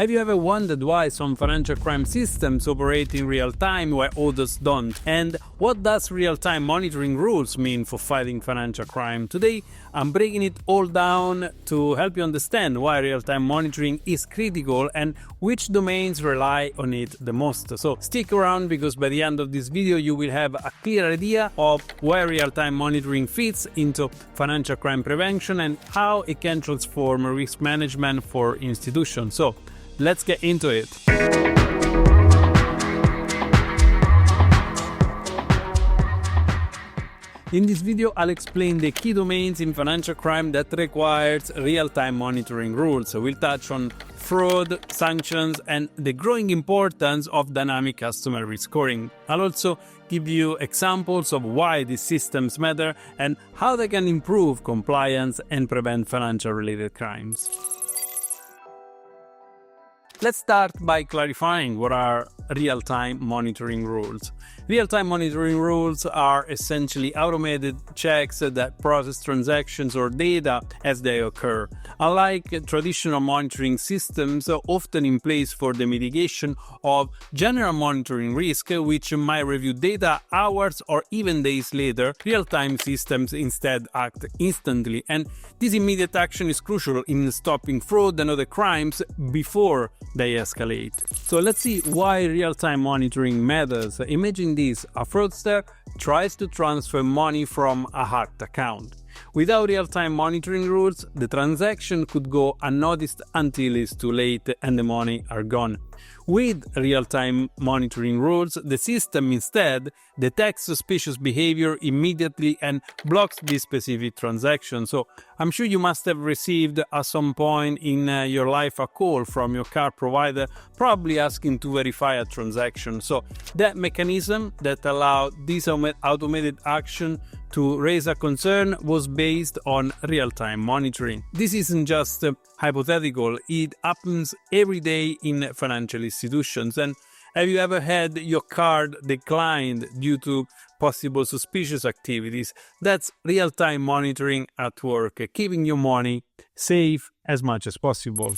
Have you ever wondered why some financial crime systems operate in real time while others don't? And what does real-time monitoring rules mean for fighting financial crime? Today, I'm breaking it all down to help you understand why real-time monitoring is critical and which domains rely on it the most. So stick around, because by the end of this video, you will have a clear idea of where real-time monitoring fits into financial crime prevention and how it can transform risk management for institutions. So let's get into it. In this video, I'll explain the key domains in financial crime that requires real-time monitoring rules. So we'll touch on fraud, sanctions, and the growing importance of dynamic customer risk scoring. I'll also give you examples of why these systems matter and how they can improve compliance and prevent financial-related crimes. Let's start by clarifying what are real-time monitoring rules. Real-time monitoring rules are essentially automated checks that process transactions or data as they occur. Unlike traditional monitoring systems often in place for the mitigation of general monitoring risk, which might review data hours or even days later, real-time systems instead act instantly, and this immediate action is crucial in stopping fraud and other crimes before they escalate. So let's see why real-time monitoring matters. Imagine this: a fraudster tries to transfer money from a hacked account. Without real-time monitoring rules, the transaction could go unnoticed until it's too late and the money are gone. With real-time monitoring rules, the system instead detects suspicious behavior immediately and blocks this specific transaction. So I'm sure you must have received at some point in your life a call from your card provider, probably asking to verify a transaction. So that mechanism that allowed this automated action to raise a concern was based on real-time monitoring. This isn't just hypothetical, it happens every day in financial institutions. And have you ever had your card declined due to possible suspicious activities? That's real-time monitoring at work, keeping your money safe as much as possible.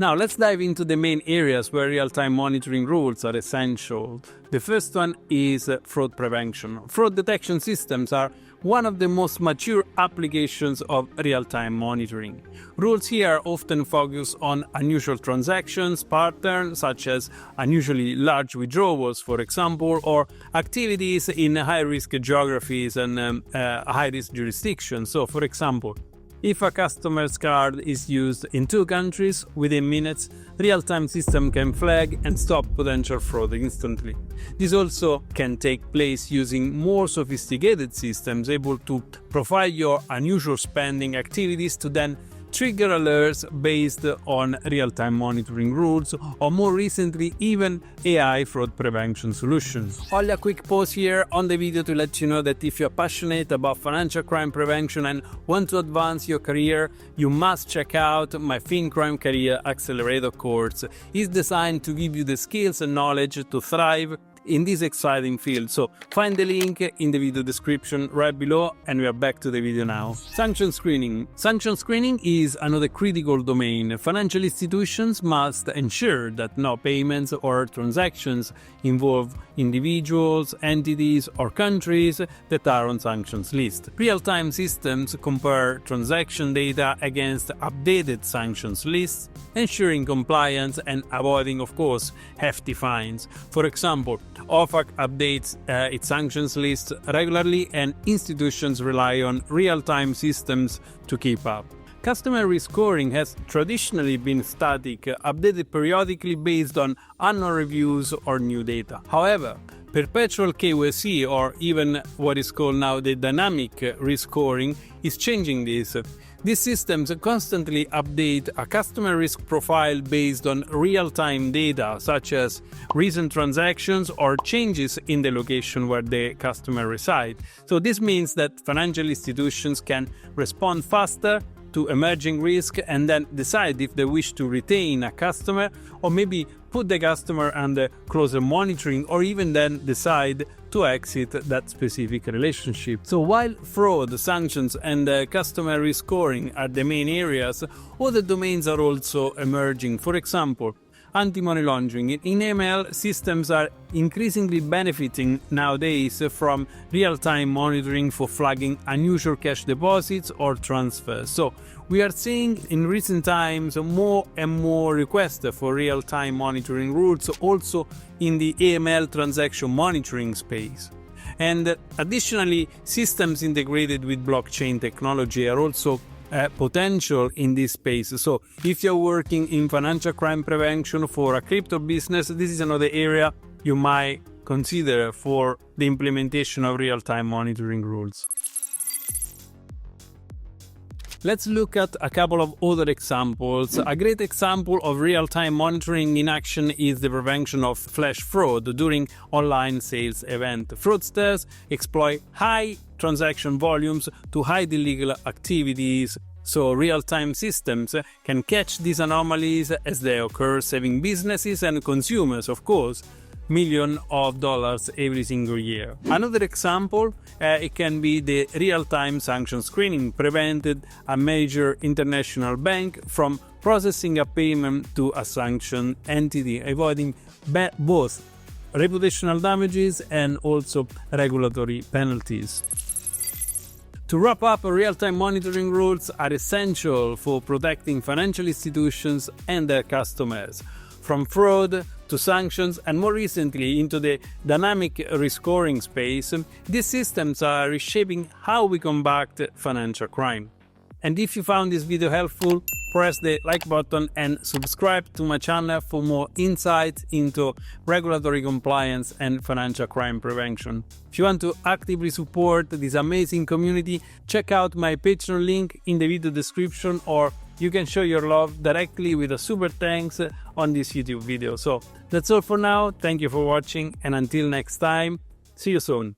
Now let's dive into the main areas where real-time monitoring rules are essential. The first one is fraud prevention. Fraud detection systems are one of the most mature applications of real-time monitoring. Rules here often focus on unusual transactions patterns, such as unusually large withdrawals, for example, or activities in high-risk geographies and high-risk jurisdictions. So, for example, if a customer's card is used in 2 countries, within minutes, real-time system can flag and stop potential fraud instantly. This also can take place using more sophisticated systems able to profile your unusual spending activities to then trigger alerts based on real-time monitoring rules, or more recently even AI fraud prevention solutions. Only a quick pause here on the video to let you know that if you're passionate about financial crime prevention and want to advance your career, you must check out my FinCrime Career Accelerator course. It's designed to give you the skills and knowledge to thrive in this exciting field. So find the link in the video description right below, and we are back to the video now. Sanctions screening. Sanctions screening is another critical domain. Financial institutions must ensure that no payments or transactions involve individuals, entities, or countries that are on sanctions list. Real-time systems compare transaction data against updated sanctions lists, ensuring compliance and avoiding, of course, hefty fines. For example, OFAC updates its sanctions list regularly, and institutions rely on real-time systems to keep up. Customer risk scoring has traditionally been static, updated periodically based on annual reviews or new data. However, perpetual KYC, or even what is called now the dynamic risk scoring, is changing this. These systems constantly update a customer risk profile based on real-time data, such as recent transactions or changes in the location where the customer resides. So this means that financial institutions can respond faster to emerging risk and then decide if they wish to retain a customer or maybe put the customer under closer monitoring or even then decide to exit that specific relationship. So while fraud, sanctions and customer risk scoring are the main areas, other domains are also emerging. For example, anti-money laundering. In AML, systems are increasingly benefiting nowadays from real-time monitoring for flagging unusual cash deposits or transfers. So we are seeing in recent times more and more requests for real-time monitoring rules also in the AML transaction monitoring space. And additionally, systems integrated with blockchain technology are also potential in this space. So if you're working in financial crime prevention for a crypto business, this is another area you might consider for the implementation of real-time monitoring rules. Let's look at a couple of other examples. A great example of real-time monitoring in action is the prevention of flash fraud during online sales events. Fraudsters exploit high transaction volumes to hide illegal activities, so real-time systems can catch these anomalies as they occur, saving businesses and consumers, of course, millions of dollars every single year. Another example, it can be the real-time sanctions screening prevented a major international bank from processing a payment to a sanctioned entity, avoiding both reputational damages and also regulatory penalties. To wrap up, real-time monitoring rules are essential for protecting financial institutions and their customers from fraud to sanctions and more recently into the dynamic risk scoring space. These systems are reshaping how we combat financial crime. And if you found this video helpful, press the like button and subscribe to my channel for more insights into regulatory compliance and financial crime prevention. If you want to actively support this amazing community, check out my Patreon link in the video description, or you can show your love directly with a super thanks on this YouTube video. So that's all for now. Thank you for watching, and until next time, see you soon.